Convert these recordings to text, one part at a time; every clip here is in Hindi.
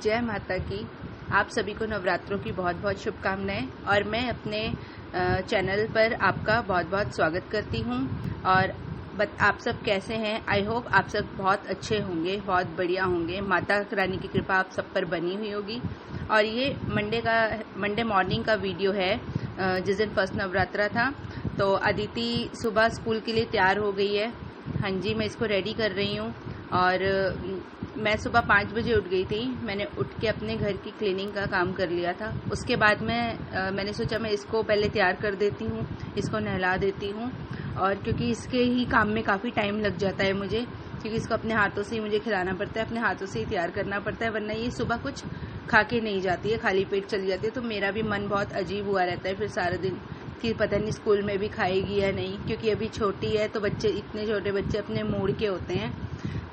जय माता की। आप सभी को नवरात्रों की बहुत बहुत शुभकामनाएं और मैं अपने चैनल पर आपका बहुत बहुत स्वागत करती हूं। और आप सब कैसे हैं? आई होप आप सब बहुत अच्छे होंगे, बहुत बढ़िया होंगे। माता रानी की कृपा आप सब पर बनी हुई होगी। और ये मंडे मॉर्निंग का वीडियो है, जिस दिन फर्स्ट नवरात्रा था। तो अदिति सुबह स्कूल के लिए तैयार हो गई है। हाँ जी, मैं इसको रेडी कर रही हूँ। और मैं सुबह 5 बजे उठ गई थी। मैंने उठ के अपने घर की क्लीनिंग का काम कर लिया था। उसके बाद मैंने सोचा मैं इसको पहले तैयार कर देती हूँ, इसको नहला देती हूँ। और क्योंकि इसके ही काम में काफ़ी टाइम लग जाता है मुझे, क्योंकि इसको अपने हाथों से ही मुझे खिलाना पड़ता है, अपने हाथों से ही तैयार करना पड़ता है, वरना ये सुबह कुछ खा के नहीं जाती है, खाली पेट चली जाती है। तो मेरा भी मन बहुत अजीब हुआ रहता है फिर सारा दिन कि पता नहीं स्कूल में भी खाएगी या नहीं, क्योंकि अभी छोटी है। तो बच्चे, इतने छोटे बच्चे अपने मूड के होते हैं।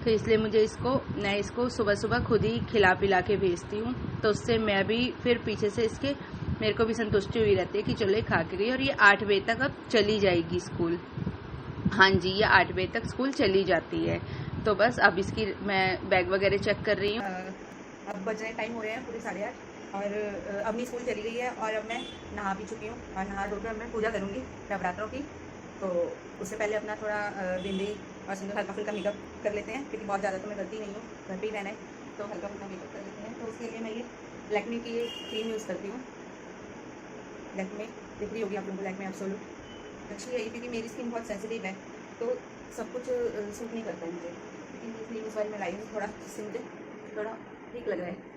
तो इसलिए मैं इसको सुबह सुबह खुद ही खिला पिला के भेजती हूँ। तो उससे मैं भी फिर पीछे से मेरे को भी संतुष्टि हुई रहती है कि चलो ये खा के गई। और ये 8 बजे तक अब चली जाएगी स्कूल। हाँ जी, ये 8 बजे तक स्कूल चली जाती है। तो बस अब इसकी मैं बैग वगैरह चेक कर रही हूँ। अब बज रहे टाइम हो रहे हैं पूरे 8:30 और अम्मी स्कूल चली गई है और अब मैं नहा भी चुकी हूँ और नहा धोकर मैं पूजा करूँगी नवरात्रों की। तो उससे पहले अपना थोड़ा बिंदी और सिंदूर हल्का फुल्का मेकअप कर लेते हैं, क्योंकि बहुत ज़्यादा तो मैं करती नहीं हूँ, घर पे ही रहना है। तो हल्का फुल्का मेकअप कर लेते हैं। तो उसके लिए मैं ये लैक्मे की क्रीम यूज़ करती हूँ। लैक्मे दिख रही होगी आप लोगों को, लैक्मे एब्सोल्यूट अच्छी है, क्योंकि मेरी स्किन बहुत सेंसिटिव है, तो सब कुछ सूट नहीं करता है मुझे। लेकिन ये क्रीम इस बार मैं लाई हूँ थोड़ा, जिससे मुझे थोड़ा ठीक लग रहा है।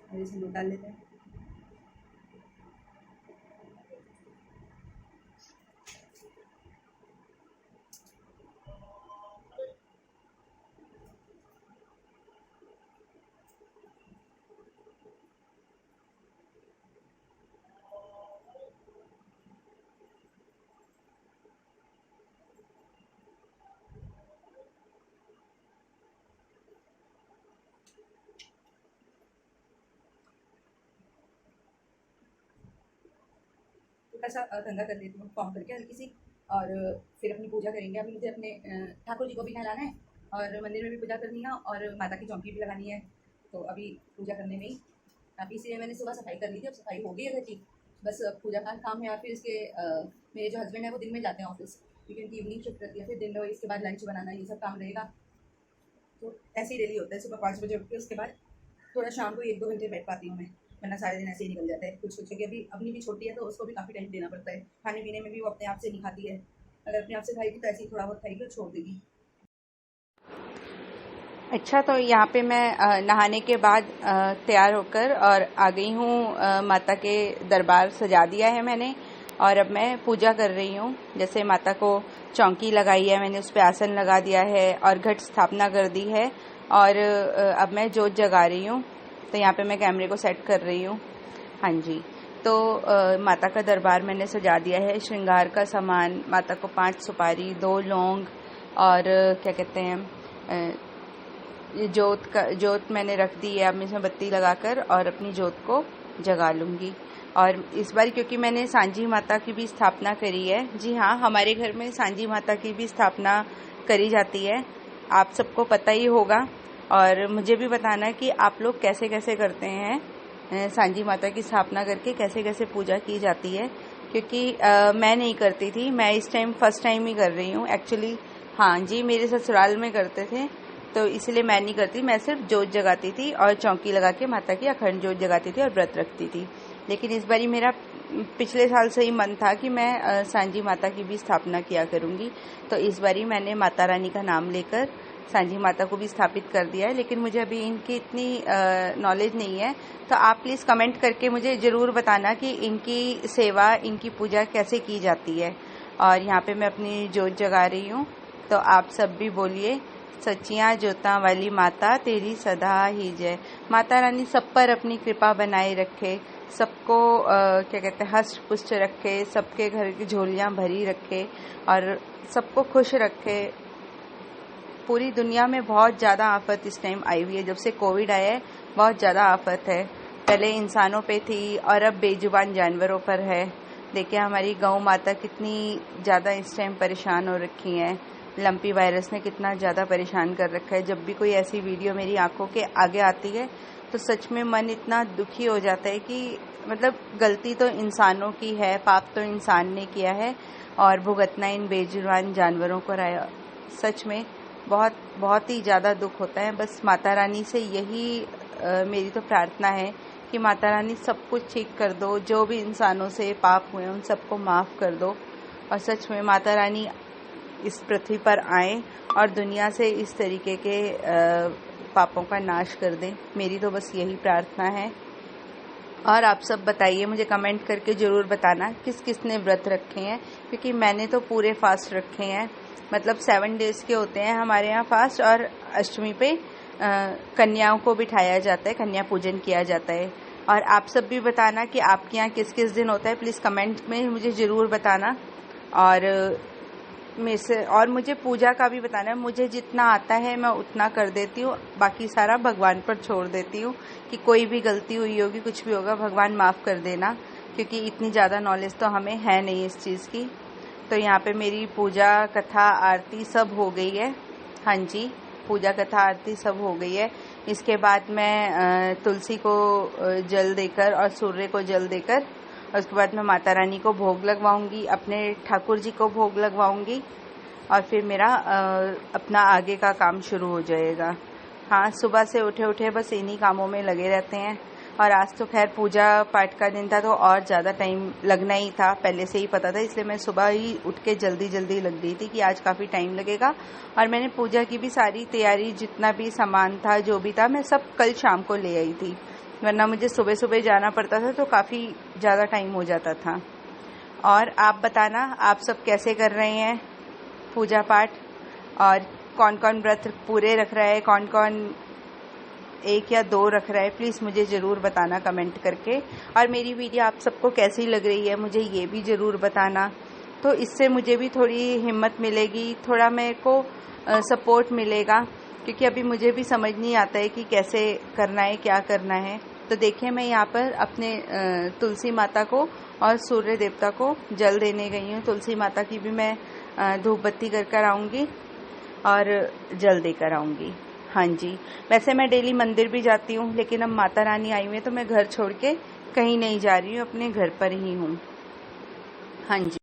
और इसे दूध डाल लेते हैं। थोड़ा सा गंगा कर लेती हूँ फॉर्म करके हल्की सी, और फिर अपनी पूजा करेंगे। अभी मुझे अपने ठाकुर जी को भी नहलाना है और मंदिर में भी पूजा करनी है और माता की चौकी भी लगानी है। तो अभी पूजा करने में ही काफ़ी, इसलिए मैंने सुबह सफाई कर ली थी। अब सफाई हो गई है घर की, बस पूजा का काम है। और फिर इसके मेरे जो हस्बैंड है वो दिन में जाते हैं ऑफिस, क्योंकि उनकी इवनिंग शिफ्ट रहती है। फिर दिन में इसके बाद लंच बनाना, ये सब काम रहेगा। तो ऐसे ही डेली होता है। सुबह 5 बजे उठ के उसके बाद थोड़ा शाम को 1-2 घंटे बैठ पाती हूँ मैं, वरना सारे दिन ऐसे ही निकल जाता है। कुछ क्योंकि अभी अपनी भी छोटी है, तो उसको भी काफ़ी टाइम देना पड़ता है। खाने पीने में भी वो अपने आप से नहीं खाती है। अगर अपने आप से खाएगी तो ऐसे ही थोड़ा बहुत खाएगी और छोड़ देगी। अच्छा, तो यहाँ पे मैं नहाने के बाद तैयार होकर और आ गई हूँ। माता के दरबार सजा दिया है मैंने, और अब मैं पूजा कर रही हूँ। जैसे माता को चौकी लगाई है मैंने, उस पर आसन लगा दिया है और घट स्थापना कर दी है। और अब मैं जोत जगा रही हूँ। तो यहाँ पे मैं कैमरे को सेट कर रही हूँ। हाँ जी, तो माता का दरबार मैंने सजा दिया है। श्रृंगार का सामान, माता को 5 सुपारी, 2 लौंग और क्या कहते हैं, जोत मैंने रख दी है। अब मैं इसमें बत्ती लगाकर और अपनी जोत को जगा लूँगी। और इस बार क्योंकि मैंने सांझी माता की भी स्थापना करी है। जी हाँ, हमारे घर में सांझी माता की भी स्थापना करी जाती है, आप सबको पता ही होगा। और मुझे भी बताना कि आप लोग कैसे कैसे करते हैं, सांझी माता की स्थापना करके कैसे कैसे पूजा की जाती है। क्योंकि मैं नहीं करती थी, मैं इस टाइम फर्स्ट टाइम ही कर रही हूँ एक्चुअली। हाँ जी, मेरे ससुराल में करते थे, तो इसलिए मैं नहीं करती। मैं सिर्फ जोत जगाती थी और चौकी लगा के माता की अखंड जोत जगाती थी और व्रत रखती थी। लेकिन इस बारी मेरा पिछले साल से ही मन था कि मैं सांझी माता की भी स्थापना किया करूँगी। तो इस बारी मैंने माता रानी का नाम लेकर सांझी माता को भी स्थापित कर दिया है। लेकिन मुझे अभी इनकी इतनी नॉलेज नहीं है, तो आप प्लीज़ कमेंट करके मुझे ज़रूर बताना कि इनकी सेवा, इनकी पूजा कैसे की जाती है। और यहाँ पे मैं अपनी जोत जगा रही हूँ, तो आप सब भी बोलिए, सच्चियाँ जोतां वाली माता तेरी सदा ही जय। माता रानी सब पर अपनी कृपा बनाए रखे, सबको क्या कहते हैं, हष्ट पुष्ट रखे, सबके घर की झोलियाँ भरी रखे और सबको खुश रखे। पूरी दुनिया में बहुत ज़्यादा आफत इस टाइम आई हुई है, जब से कोविड आया है बहुत ज़्यादा आफत है। पहले इंसानों पे थी और अब बेजुबान जानवरों पर है। देखिए हमारी गौ माता कितनी ज़्यादा इस टाइम परेशान हो रखी हैं। लंपी वायरस ने कितना ज़्यादा परेशान कर रखा है। जब भी कोई ऐसी वीडियो मेरी आंखों के आगे आती है तो सच में मन इतना दुखी हो जाता है कि मतलब गलती तो इंसानों की है, पाप तो इंसान ने किया है और भुगतना इन बेजुबान जानवरों को रहा। सच में बहुत बहुत ही ज़्यादा दुख होता है। बस माता रानी से यही मेरी तो प्रार्थना है कि माता रानी सब कुछ ठीक कर दो, जो भी इंसानों से पाप हुए उन सबको माफ़ कर दो और सच में माता रानी इस पृथ्वी पर आए और दुनिया से इस तरीके के पापों का नाश कर दें। मेरी तो बस यही प्रार्थना है। और आप सब बताइए, मुझे कमेंट करके ज़रूर बताना किस किस ने व्रत रखे हैं, क्योंकि मैंने तो पूरे फास्ट रखे हैं। मतलब 7 डेज़ के होते हैं हमारे यहाँ फास्ट और अष्टमी पे कन्याओं को बिठाया जाता है, कन्या पूजन किया जाता है। और आप सब भी बताना कि आपके यहाँ किस किस दिन होता है, प्लीज़ कमेंट में मुझे ज़रूर बताना। और मुझे पूजा का भी बताना है। मुझे जितना आता है मैं उतना कर देती हूँ, बाकी सारा भगवान पर छोड़ देती हूँ कि कोई भी गलती हुई होगी, कुछ भी होगा, भगवान माफ़ कर देना, क्योंकि इतनी ज़्यादा नॉलेज तो हमें है नहीं इस चीज़ की। तो यहाँ पे मेरी पूजा कथा आरती सब हो गई है। हाँ जी, पूजा कथा आरती सब हो गई है। इसके बाद मैं तुलसी को जल देकर और सूर्य को जल देकर और उसके बाद मैं माता रानी को भोग लगवाऊंगी, अपने ठाकुर जी को भोग लगवाऊंगी और फिर मेरा अपना आगे का काम शुरू हो जाएगा। हाँ, सुबह से उठे उठे बस इन्हीं कामों में लगे रहते हैं। और आज तो खैर पूजा पाठ का दिन था तो और ज़्यादा टाइम लगना ही था, पहले से ही पता था, इसलिए मैं सुबह ही उठ के जल्दी जल्दी लग गई थी कि आज काफ़ी टाइम लगेगा। और मैंने पूजा की भी सारी तैयारी, जितना भी सामान था, जो भी था, मैं सब कल शाम को ले आई थी, वरना मुझे सुबह सुबह जाना पड़ता था तो काफ़ी ज़्यादा टाइम हो जाता था। और आप बताना आप सब कैसे कर रहे हैं पूजा पाठ, और कौन कौन व्रत पूरे रख रहा है, कौन कौन 1 या 2 रख रहा है, प्लीज़ मुझे ज़रूर बताना कमेंट करके। और मेरी वीडियो आप सबको कैसी लग रही है मुझे ये भी ज़रूर बताना, तो इससे मुझे भी थोड़ी हिम्मत मिलेगी, थोड़ा मेरे को सपोर्ट मिलेगा, क्योंकि अभी मुझे भी समझ नहीं आता है कि कैसे करना है, क्या करना है। तो देखिए मैं यहाँ पर अपने तुलसी माता को और सूर्य देवता को जल देने गई हूँ। तुलसी माता की भी मैं धूप बत्ती कर आऊँगी और जल देकर आऊँगी। हाँ जी, वैसे मैं डेली मंदिर भी जाती हूँ, लेकिन अब माता रानी आई हुई है तो मैं घर छोड़ के कहीं नहीं जा रही हूँ, अपने घर पर ही हूँ। हाँ जी।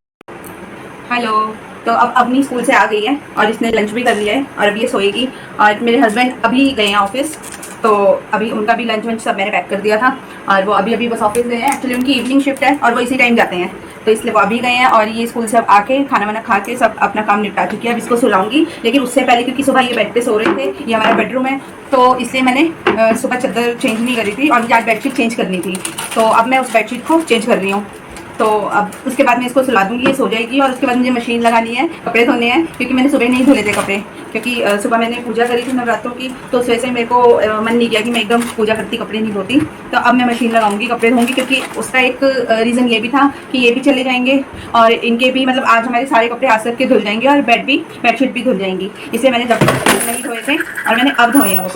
हेलो। तो अब अपनी स्कूल से आ गई है और इसने लंच भी कर लिया है और अभी ये सोएगी। और मेरे हस्बैंड अभी गए हैं ऑफिस, तो अभी उनका भी लंच वंच सब मैंने पैक कर दिया था और वो अभी बस ऑफिस गए हैं। एक्चुअली उनकी इवनिंग शिफ्ट है और वो इसी टाइम जाते हैं, तो इसलिए वो अभी गए हैं। और ये स्कूल से अब आके खाना वाना खा के सब अपना काम निपटा चुकी है। अब इसको सुलाऊंगी, लेकिन उससे पहले क्योंकि सुबह ये बेड पे सो रहे थे, ये हमारा बेडरूम है, तो इसलिए मैंने सुबह चादर चेंज नहीं करी थी और मुझे आज बेडशीट चेंज करनी थी, तो अब मैं उस बेडशीट को चेंज कर रही हूँ। तो अब उसके बाद मैं इसको सुला दूंगी, ये सो जाएगी। और उसके बाद मुझे मशीन लगानी है, कपड़े धोने हैं, क्योंकि मैंने सुबह नहीं धुले थे कपड़े, क्योंकि सुबह मैंने पूजा करी थी नवरात्रों की, तो उस वजह से मेरे को मन नहीं किया कि मैं एकदम पूजा करती कपड़े नहीं धोती। तो अब मैं मशीन लगाऊंगी, कपड़े धोऊंगी, क्योंकि उसका एक रीज़न ये भी था कि ये भी चले जाएंगे और इनके भी, मतलब आज हमारे सारे कपड़े आज के धुल जाएंगे और बेडशीट भी धुल जाएंगी। इसलिए मैंने जब नहीं धोए थे और मैंने अब धोए हैं वो।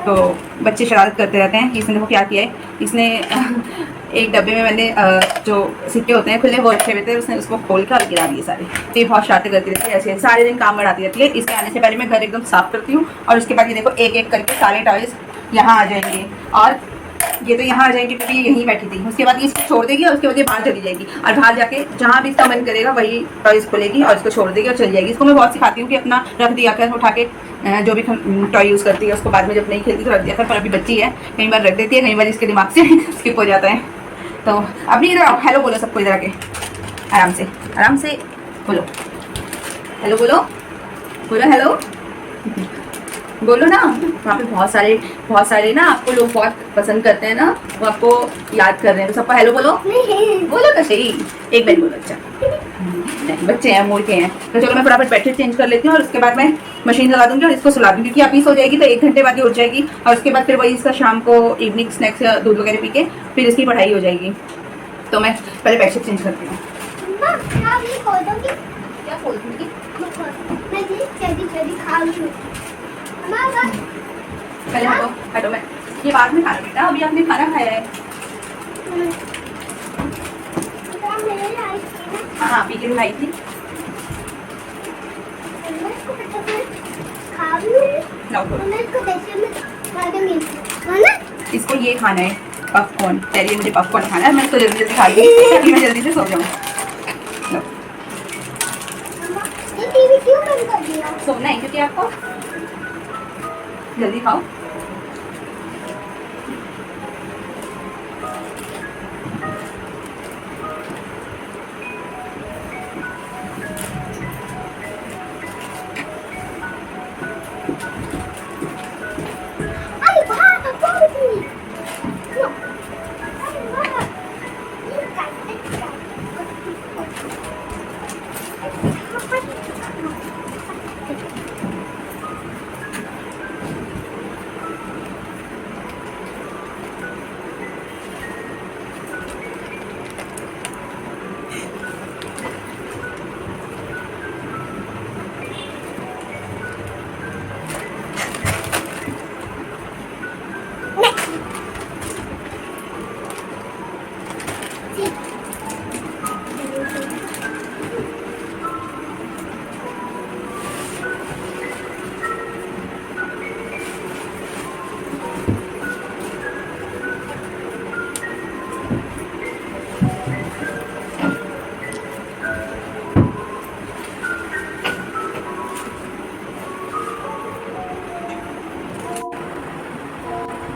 तो बच्चे शरारत करते रहते हैं कि इसने वो क्या किया है। इसने एक डब्बे में मैंने जो सिक्के होते हैं खुले वो रखे हुए थे, उसने उसको खोल कर गिरा दिए सारे। तो ये बहुत शरारतें करती रहती है, ऐसे सारे दिन काम बढ़ाती रहती है। इसके आने से पहले मैं घर एकदम साफ करती हूँ और उसके बाद ये देखो एक एक करके सारे टॉयज यहाँ आ जाएंगे और ये तो यहाँ आ जाएंगी क्योंकि ये यहीं बैठी थी। उसके बाद ये इसको छोड़ देगी और उसके बाद ये बाहर चली जाएगी और बाहर जाके जहाँ भी इसका मन करेगा वही टॉयज खोलेगी और इसको छोड़ देगी और चली जाएगी। इसको मैं बहुत सिखाती हूँ कि अपना रख दिया कर, उठा के जो भी टॉय यूज़ करती है उसको बाद में जब नहीं खेलती तो रख दिया कर, पर अभी बच्ची है, कई बार रख देती है, कई बार इसके दिमाग से स्किप हो जाता है। तो अभी इधर आओ, हेलो बोलो सबको, इधर आके आराम से बोलो हेलो, बोलो हेलो बोलो ना। वहाँ पे बहुत सारे ना आपको लोग बहुत पसंद करते हैं ना, वो आपको याद कर रहे हैं, तो सबको हेलो बोलो तो सही, एक बार बोलो। अच्छा नहीं, बच्चे हैं, मूर्खे हैं। तो चलो मैं फटाफट बेडशीट चेंज कर लेती हूँ और उसके बाद मैं मशीन लगा दूंगी और इसको सुला दूंगी, क्योंकि अभी सो जाएगी तो 1 घंटे बाद ही उठ जाएगी और उसके बाद फिर वही इसका शाम को इवनिंग स्नैक्स या दूध वगैरह पी के फिर इसकी पढ़ाई हो जाएगी। तो मैं पहले बेडशीट चेंज करती हूँ। क्या खोल दूँगी? पहले हटो मैं ये बाद में खाना बेटा, अभी आपने खाना खाया है। हाँ पी के लाई थी। इसको ये खाना है पॉपकॉर्न, कह रही है मुझे पॉपकॉर्न खाना है। मैं इसको जल्दी जल्दी खा लूँ ताकि मैं जल्दी से सो जाऊँ। सोना है क्योंकि आपको, जल्दी खाओ।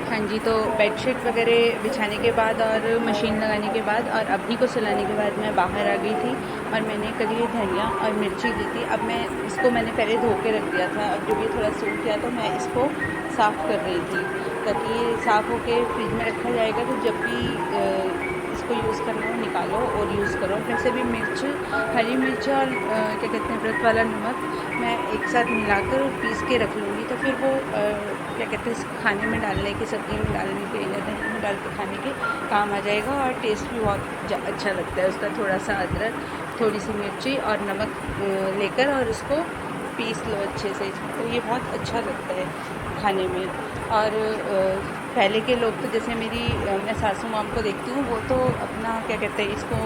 हाँ जी, तो बेडशीट वगैरह बिछाने के बाद और मशीन लगाने के बाद और अभी को सुलाने के बाद मैं बाहर आ गई थी और मैंने करी धनिया और मिर्ची ली थी। अब मैंने पहले धो के रख दिया था। अब जब ये थोड़ा सूख गया तो मैं इसको साफ़ कर रही थी ताकि ये साफ़ होके फ्रिज में रखा जाएगा, तो जब भी इसको यूज़ करना हो निकालो और यूज़ करो। वैसे भी मिर्च, हरी मिर्च और क्या कहते हैं व्रत वाला नमक मैं एक साथ मिलाकर पीस के रख लूँगी, तो फिर वो क्या कहते हैं खाने में डालने की, सब्ज़ी में डालने के या दही में डाल के खाने के काम आ जाएगा और टेस्ट भी बहुत अच्छा लगता है उसका। थोड़ा सा अदरक, थोड़ी सी मिर्ची और नमक लेकर और उसको पीस लो अच्छे से, तो ये बहुत अच्छा लगता है खाने में। और पहले के लोग तो जैसे मैं सासू माम को देखती हूँ, वो तो अपना क्या कहते हैं इसको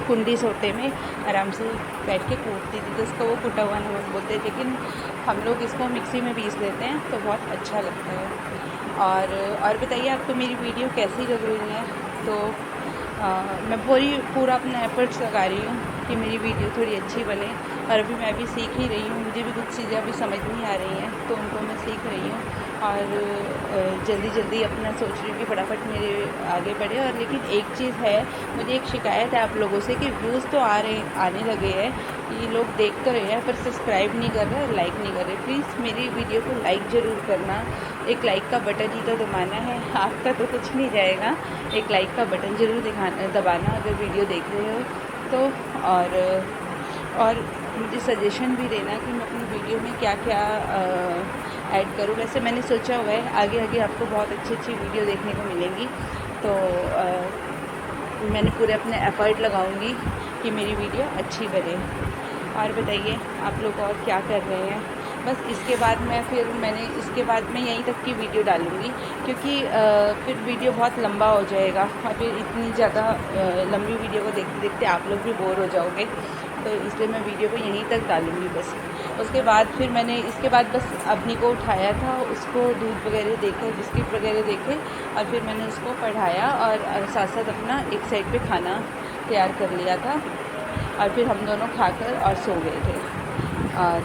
कुंडी सोटे में आराम से बैठ के कूटती थी, तो उसको वो कुटा हुआ नमक बोलते हैं। लेकिन हम लोग इसको मिक्सी में पीस लेते हैं तो बहुत अच्छा लगता है। और बताइए आपको मेरी वीडियो कैसी लग रही है। तो मैं पूरा अपना एफर्ट्स लगा रही हूँ कि मेरी वीडियो थोड़ी अच्छी बने, और अभी मैं भी सीख ही रही हूँ। मुझे भी कुछ चीज़ें अभी समझ नहीं आ रही हैं, तो उनको मैं सीख रही हूँ और जल्दी अपना सोच रही हूँ कि फटाफट मेरे आगे बढ़े। और लेकिन एक चीज़ है, मुझे एक शिकायत है आप लोगों से कि व्यूज़ तो आने लगे हैं, ये लोग देख तो रहे हैं पर सब्सक्राइब नहीं कर रहे, लाइक नहीं कर रहे। प्लीज़ मेरी वीडियो को लाइक ज़रूर करना, एक लाइक का बटन ही तो दबाना है, आपका तो कुछ नहीं जाएगा। एक लाइक का बटन ज़रूर दबाना अगर वीडियो देख रहे हो तो। और मुझे सजेशन भी देना कि मैं अपनी वीडियो में क्या क्या ऐड करूँ। वैसे मैंने सोचा हुआ है आगे आपको बहुत अच्छी वीडियो देखने को मिलेंगी, तो मैंने पूरे अपने एफ़र्ट लगाऊंगी कि मेरी वीडियो अच्छी बने। और बताइए आप लोग और क्या कर रहे हैं। बस इसके बाद मैं यहीं तक की वीडियो डालूँगी, क्योंकि फिर वीडियो बहुत लंबा हो जाएगा और फिर इतनी ज़्यादा लंबी वीडियो को देखते देखते आप लोग भी बोर हो जाओगे, तो इसलिए मैं वीडियो को यहीं तक डालूँगी बस। उसके बाद फिर मैंने इसके बाद बस अपनी को उठाया था, उसको दूध वगैरह देकर, बिस्किट वगैरह देके, और फिर मैंने उसको पढ़ाया और साथ साथ अपना एक साइड पे खाना तैयार कर लिया था, और फिर हम दोनों खाकर और सो गए थे। और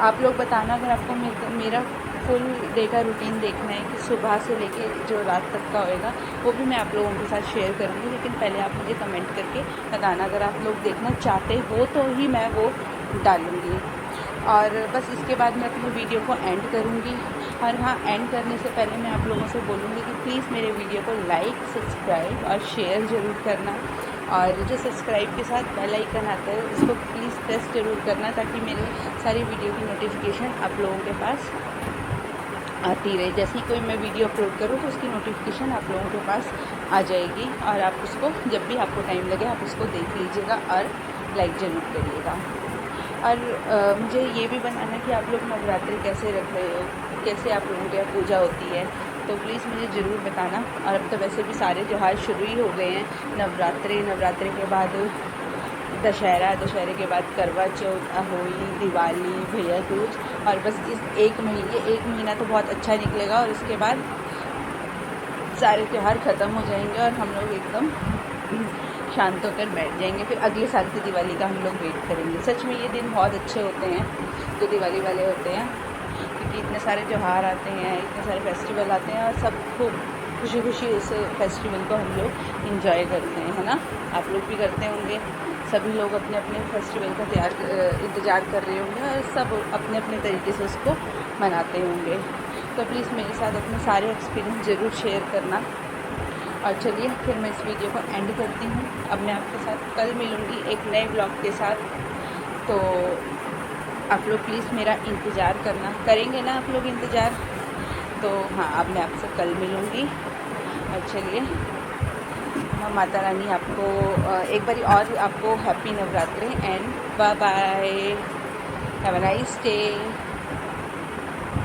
आप लोग बताना अगर आपको मेरा फुल डे का रूटीन देखना है कि सुबह से लेके जो रात तक का होएगा, वो भी मैं आप लोगों के साथ शेयर करूँगी। लेकिन पहले आप मुझे कमेंट करके बताना अगर आप लोग देखना चाहते हो, तो ही मैं वो डालूँगी। और बस इसके बाद मैं अपनी वीडियो को एंड करूँगी। और हाँ, एंड करने से पहले मैं आप लोगों से बोलूँगी कि प्लीज़ मेरे वीडियो को लाइक, सब्सक्राइब और शेयर ज़रूर करना। और जो सब्सक्राइब के साथ बेल आइकन आता है उसको प्लीज़ प्रेस ज़रूर करना, ताकि मेरे सारी वीडियो की नोटिफिकेशन आप लोगों के पास आती रहे। जैसे ही कोई मैं वीडियो अपलोड करूँ तो उसकी नोटिफिकेशन आप लोगों के पास आ जाएगी, और आप उसको जब भी आपको टाइम लगे आप उसको देख लीजिएगा और लाइक ज़रूर करिएगा। और मुझे ये भी बताना कि आप लोग नवरात्रि कैसे रख रहे हो, कैसे आप लोगों के यहाँ पूजा होती है, तो प्लीज़ मुझे ज़रूर बताना। और अब तो वैसे भी सारे त्यौहार शुरू ही हो गए हैं, नवरात्रे के बाद दशहरे के बाद करवा चौथ, होली, दिवाली, भैया दूज, और बस इस एक महीना तो बहुत अच्छा निकलेगा और उसके बाद सारे त्यौहार ख़त्म हो जाएंगे और हम लोग एकदम शांत होकर बैठ जाएंगे। फिर अगले साल की दिवाली का हम लोग वेट करेंगे। सच में ये दिन बहुत अच्छे होते हैं जो दिवाली वाले होते हैं, क्योंकि इतने सारे त्यौहार आते हैं, इतने सारे फेस्टिवल आते हैं और सब खूब खुशी खुशी उस फेस्टिवल को हम लोग इंजॉय करते हैं, है ना। आप लोग भी करते होंगे, सभी लोग अपने अपने फेस्टिवल का इंतज़ार कर रहे होंगे और सब अपने अपने तरीके से उसको मनाते होंगे। तो प्लीज़ मेरे साथ अपने सारे एक्सपीरियंस ज़रूर शेयर करना। और चलिए फिर मैं इस वीडियो को एंड करती हूँ। अब मैं आपके साथ कल मिलूँगी एक नए ब्लॉग के साथ, तो आप लोग प्लीज़ मेरा इंतज़ार करना, करेंगे ना आप लोग इंतज़ार। तो हाँ, अब मैं आपसे कल मिलूँगी। और चलिए, माता रानी आपको एक बारी और आपको happy Navratri and bye bye, have a nice day.